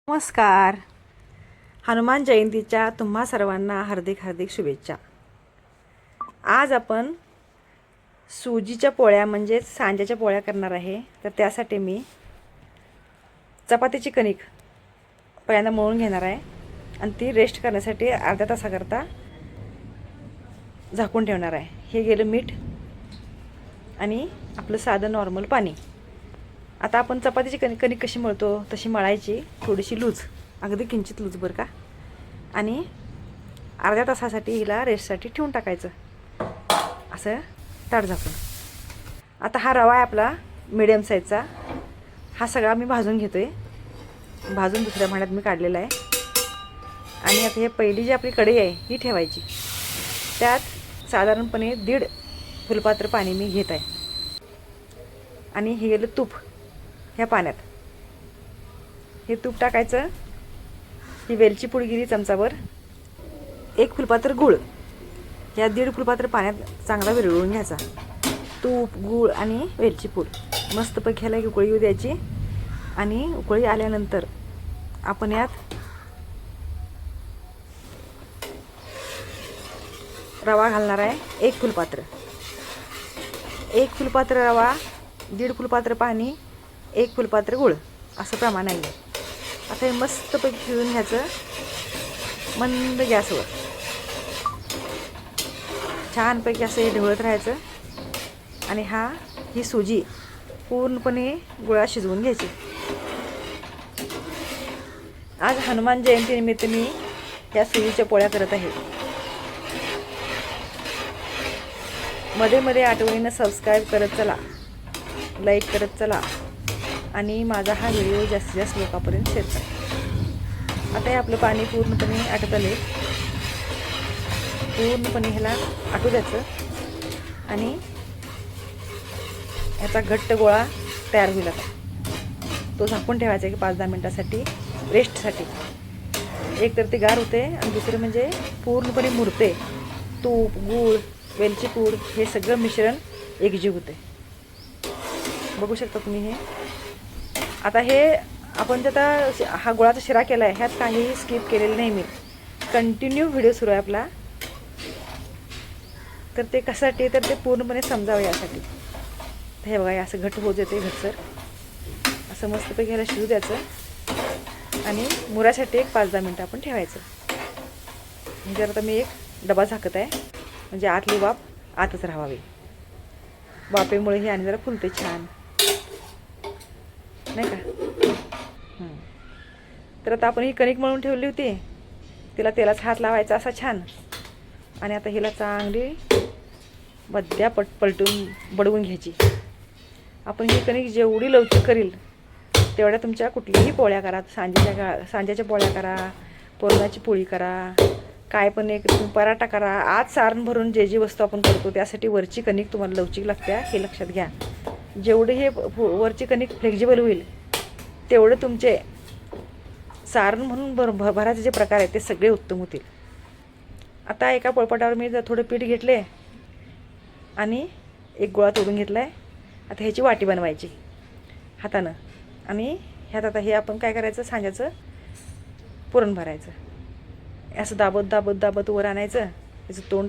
नमस्कार. हनुमान जयंतीच्या तुम्हा सर्वांना हार्दिक हार्दिक शुभेच्छा. आज आपण सुजीच्या पोळ्या म्हणजेच सांज्याच्या पोळ्या करणार आहे. तर त्यासाठी मी चपातीची कणिक पहिल्यांदा मळून घेणार आहे आणि ती रेस्ट करण्यासाठी अर्ध्या तासाकरता झाकून ठेवणार आहे. हे गेलं मीठ आणि आपलं साधं नॉर्मल पाणी. आता आपण चपातीची कणिक कशी मळतो तशी मळायची, थोडीशी लूज, अगदी किंचित लूज बरं का. आणि अर्ध्या तासासाठी हिला रेस्टसाठी ठेवून टाकायचं असं ताट झाकून. आता हा रवा आहे आपला मिडियम साईजचा. हा सगळा मी भाजून घेतो आहे. भाजून दुसऱ्या भांड्यात मी काढलेला आहे. आणि आता हे पहिली जी आपली कढई आहे ही ठेवायची. त्यात साधारणपणे 1.5 फुलपात्र पाणी मी घेत आहे. आणि हे गेलं तूप ह्या पाण्यात. हे तूप टाकायचं. ही वेलची पूड गेली चमचाभर. 1 फुलपात्र गूळ या 1.5 फुलपात्र पाण्यात चांगला विरघळून घ्यायचा. तूप, गूळ आणि वेलची पूड मस्तपैकी ह्याला उकळी येऊ द्यायची. आणि उकळी आल्यानंतर आपण यात रवा घालणार आहे. 1 फुलपात्र. 1 फुलपात्र रवा, 1.5 फुलपात्र पाणी, 1 फुलपात्र गूळ असं प्रमाण आहे. आता हे मस्तपैकी शिजवून घ्यायचं मंद गॅसवर. छानपैकी असं हे ढवळत राहायचं. आणि ही सुजी पूर्णपणे गुळात शिजवून घ्यायची. आज हनुमान जयंतीनिमित्त मी या सुजीच्या पोळ्या करत आहे. मध्ये मध्ये आठवणीनं सबस्क्राईब करत चला, लाईक करत चला आणि माझा हा व्हिडिओ जास्तीत जास्त लोकांपर्यंत शेअर करा. आता हे आपलं पाणी पूर्णपणे आटत आले. पूर्णपणे ह्याला आटू द्यायचं आणि ह्याचा घट्ट गोळा तयार होईल. आता तो झाकून ठेवायचा की 5-10 मिनटासाठी रेस्टसाठी. एक तर ते गार होते आणि दुसरं म्हणजे पूर्णपणे मुरते. तूप, गूळ, वेलची पूड हे सगळं मिश्रण एकजीव होते. बघू शकता तुम्ही हे. आता हे आपण जे आता हा गुळाचा शिरा केला आहे ह्यात काहीही स्किप केलेलं नाही मी. कंटिन्यू व्हिडिओ सुरू आहे आपला. तर ते कशासाठी, तर ते पूर्णपणे समजावं यासाठी. तर हे बघा असं घट्ट होत येते घटसर. असं मस्तपैकी ह्याला शिजू द्यायचं आणि मुरासाठी एक 5-10 मिनटं आपण ठेवायचं. म्हणजे आता मी एक डबा झाकत आहे म्हणजे आतली वाफ आतच राहावी. वाफेमुळे ही आणि जरा फुलते छान, नाही का. तर आता आपण ही कणिक मळून ठेवली होती. तिला तेलाचा हात लावायचा असा छान. आणि आता हिला चांगली मध्या पलटून बडवून घ्यायची. आपण ही कणिक जेवढी लवचिक करील तेवढ्या तुमच्या कुठल्याही पोळ्या करा. सांज्याच्या पोळ्या करा, पुरणाची पोळी करा, काय पण एक पराठा करा. आज सारण भरून जे वस्तू आपण करतो त्यासाठी वरची कणिक तुम्हाला लवचिक लागते हे लक्षात घ्या. जेवढे हे वरची कणिक फ्लेक्झिबल होईल तेवढं तुमचे सारण म्हणून भराचे जे प्रकार आहेत ते सगळे उत्तम होतील. आता एका पोळपाटावर मी थोडं पीठ घेतले आणि एक गोळा तोडून घेतला आहे. आता ह्याची वाटी बनवायची हातानं. आणि ह्यात आता हे आपण काय करायचं, सांज्याचं पुरण भरायचं. असं दाबत दाबत दाबत वर आणायचं. त्याचं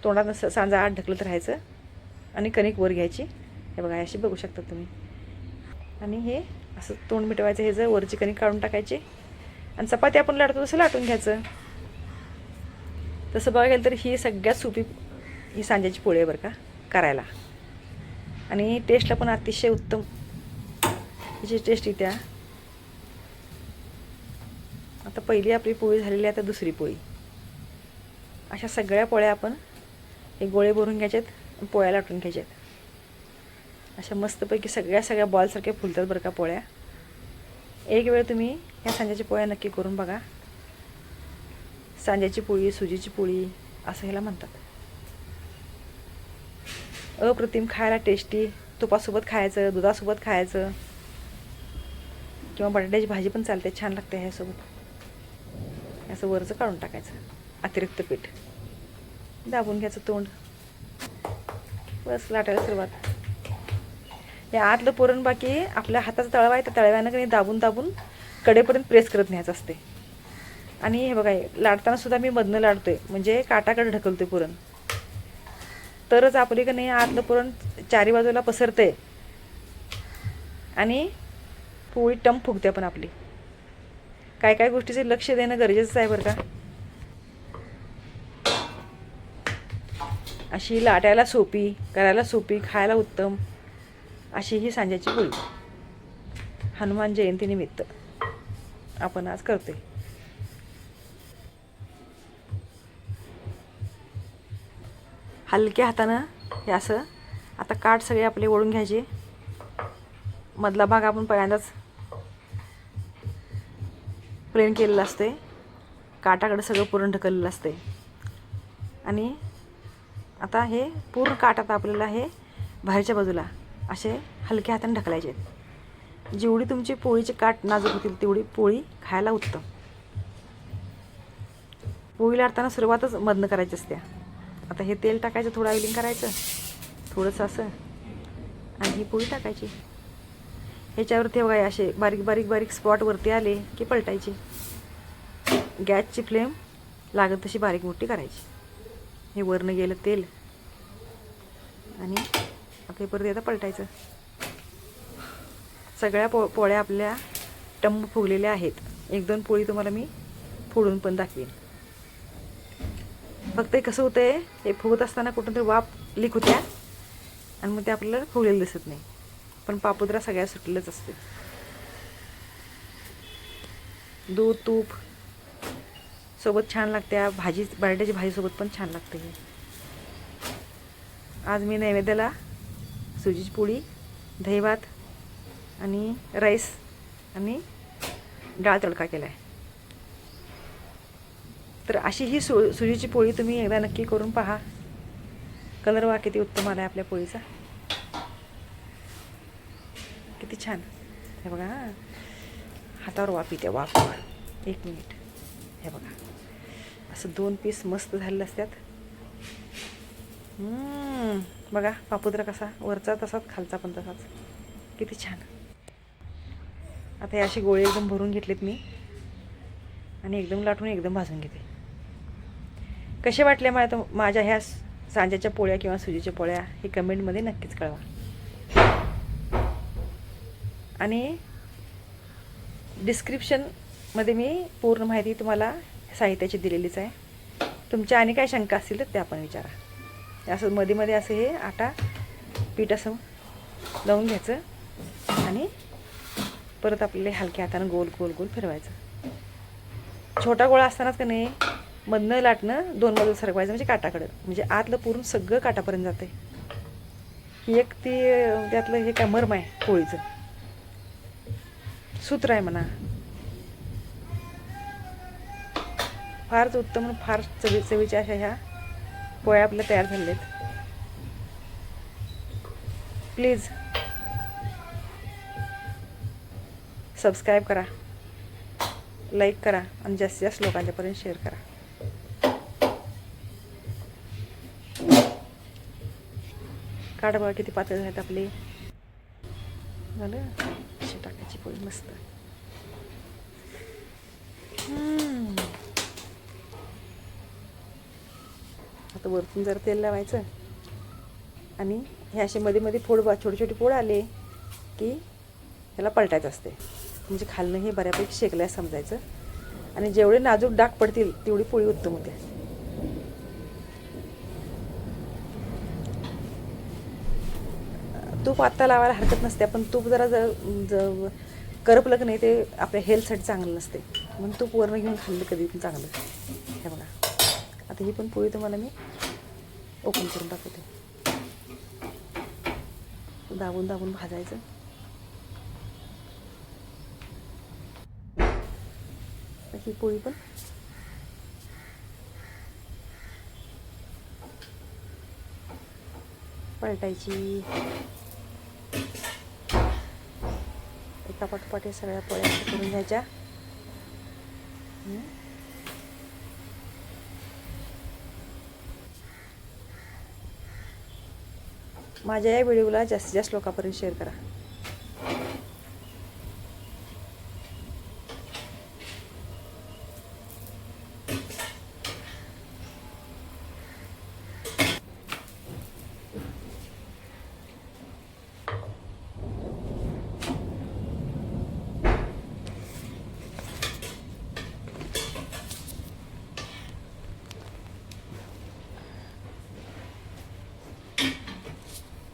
तोंडात सांजा आत ढकलत राहायचं आणि कणिक वर घ्यायची. हे बघा अशी बघू शकता तुम्ही. आणि हे असं तोंड मिटवायचं. हे जर वरची कणिक काढून टाकायची आणि चपाती आपण लाटतो तसं लाटून घ्यायचं. तसं बघायला तर ही सगळ्यात सोपी ही सांज्याची पोळी आहे बरं का करायला. आणि टेस्टला पण अतिशय उत्तम हिची टेस्ट येते. आता पहिली आपली पोळी झालेली आहे, आता दुसरी पोळी. अशा सगळ्या पोळ्या आपण एक गोळे भरून घ्यायच्यात, पोळ्या लाटून घ्यायच्यात. अशा मस्तपैकी सगळ्या बॉलसारख्या फुलतात बरं का पोळ्या. एक वेळ तुम्ही ह्या सांज्याची पोळ्या नक्की करून बघा. सांज्याची पोळी, सुजीची पोळी असं ह्याला म्हणतात. अप्रतिम, खायला टेस्टी. तुपासोबत खायचं, दुधासोबत खायचं किंवा बटाट्याची भाजी पण चालते, छान लागते ह्यासोबत. असं वरचं काढून टाकायचं अतिरिक्त पीठ. दाबून घ्यायचं तोंड. बस लाटायला सुरुवात. हे आतलं पुरण बाकी आपल्या हाताचा तळवा आहे त्या तळव्यानं काही दाबून दाबून कडेपर्यंत प्रेस करत न्यायचं असते. आणि हे बघा, लाटताना सुद्धा मी मधनं लाटतोय, म्हणजे काटाकडे ढकलतोय पुरण, तरच आपली का नाही आतलं पुरण चारी बाजूला पसरते आणि पोळी टम फुगते. पण आपली काय काय गोष्टीचे लक्ष देणं गरजेचं आहे बरं का. अशी लाटायला सोपी, करायला सोपी, खायला उत्तम अशी ही सांज्याची पोळी हनुमान जयंतीनिमित्त आपण आज करतोय. हलक्या हातानं हे असं आता काठ सगळे आपले ओढून घ्यायचे. मधला भाग आपण पहिल्यांदाच प्लेन केलेलं असते, काटाकडे सगळं पुरण ढकललेलं असते. आणि आता हे पूर्ण काठ आता आपल्याला हे बाहेरच्या बाजूला असे हलक्या हाताने ढकलायचे. जेवढी तुमची पोळीचे काठ नाजूक होतील तेवढी पोळी खायला उत्तम. पोळी लाटताना सुरुवातच मधनं करायची असते. आता हे तेल टाकायचं, थोडं ऑइलिंग करायचं थोडंसं असं, आणि ही पोळी टाकायची. ह्याच्यावरती बघा असे बारीक बारीक बारीक स्पॉट वरती आले की पलटायची. गॅसची फ्लेम लागत तशी बारीक मोठी करायची. हे वरनं गेलं तेल आणि आता परत आता पलटायचं. सगळ्या पोळ्या आपल्या टम्म फुगलेल्या आहेत. एक दोन पोळी तुम्हाला मी फोडून पण दाखवेन. फक्त हे कसं होतंय, हे फुगत असताना कुठून तरी वाफ लीक होत्या आणि मग ते आपल्याला फुगलेलं दिसत नाही. पण पापुद्रा सगळ्या सुटलेलंच असते. दूध तूप सोबत छान लागते. भाजी, बटाट्याची भाजीसोबत पण छान लागते. हे आज मी नैवेद्याला सुजीची पोळी, दही भात आणि राईस आणि डाळ तडका केला आहे. तर अशी ही सुजीची पोळी तुम्ही एकदा नक्की करून पहा. कलर वा किती उत्तम आला आहे आपल्या पोळीचा, किती छान. हे बघा, हातावर वाफ येते, वाफ. एक मिनिट. हे बघा, असं 2 पीस मस्त झालेले असतात. बघा पापुद्रा कसा, वरचा तसाच खालचा पण तसाच, किती छान. आता हे असे गोळे एकदम भरून घेतलेत मी आणि एकदम लाटून एकदम भाजून घेते. कसे वाटले माझ्या ह्या सांज्याच्या पोळ्या किंवा सुजीच्या पोळ्या हे कमेंटमध्ये नक्कीच कळवा. आणि डिस्क्रिप्शनमध्ये मी पूर्ण माहिती तुम्हाला साहित्याची दिलेलीच आहे. तुमच्या आणि काय शंका असतील तर त्या पण विचारा. असं मध्ये मध्ये असं हे आटा पीठ असं लावून घ्यायचं आणि परत आपल्याला हलक्या हातानं गोल गोल गोल फिरवायचं. छोटा गोळा असतानाच का नाही मधनं लाटणं 2 बाजूला सरकवायचं, म्हणजे काटाकडं, म्हणजे आतलं पूर्ण सगळं काटापर्यंत जाते. ही एक ती त्यातलं हे काय मर्म आहे पोळीचं, सूत्र आहे म्हणा. फारच उत्तम, फार चवीच्या अशा ह्या पोळ्या आपल्या तयार झालेल्या आहेत. प्लीज सबस्क्राईब करा, लाईक करा आणि जास्तीत जास्त लोकांच्यापर्यंत शेअर करा. काढ बघा किती पातळ आहेत आपली. झालं, अशी टाकायची पोळी मस्त. आता वरतून जरा तेल लावायचं आणि हे असे मध्ये मध्ये छोटे छोटे फोड आले की ह्याला पलटायचं असते, म्हणजे खालनं हे बऱ्यापैकी शेकल्या समजायचं. आणि जेवढे नाजूक डाग पडतील तेवढी पोळी उत्तम होते. तूप आत्ता लावायला हरकत नसते, पण तूप जरा करपलं की नाही ते आपल्या हेल्थसाठी चांगलं नसते, म्हणून तूप वरनं घेऊन खाल्लं कधी पण चांगलं. हे बघा, आता ही पण पोळी तुम्हाला मी ओपन करून दाखवते. दाबून दाबून भाजायचं. ही पोळी पण पलटायची. एका पाठोपाठ हे सगळ्या पोळ्या करून घ्यायच्या. माझ्या या व्हिडिओला जास्तीत जास्त लोकांपर्यंत शेअर करा.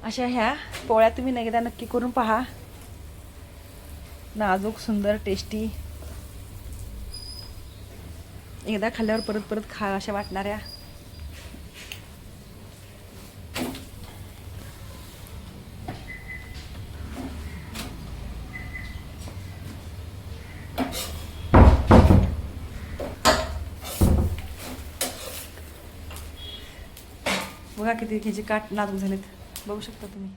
अशा ह्या पोळ्या तुम्ही एकदा नक्की करून पहा. नाजूक, सुंदर, टेस्टी, एकदा खाल्ल्यावर परत परत खा अशा वाटणाऱ्या. बघा किती ह्याचे काठ नाजूक झालेत, बघू शकता तुम्ही.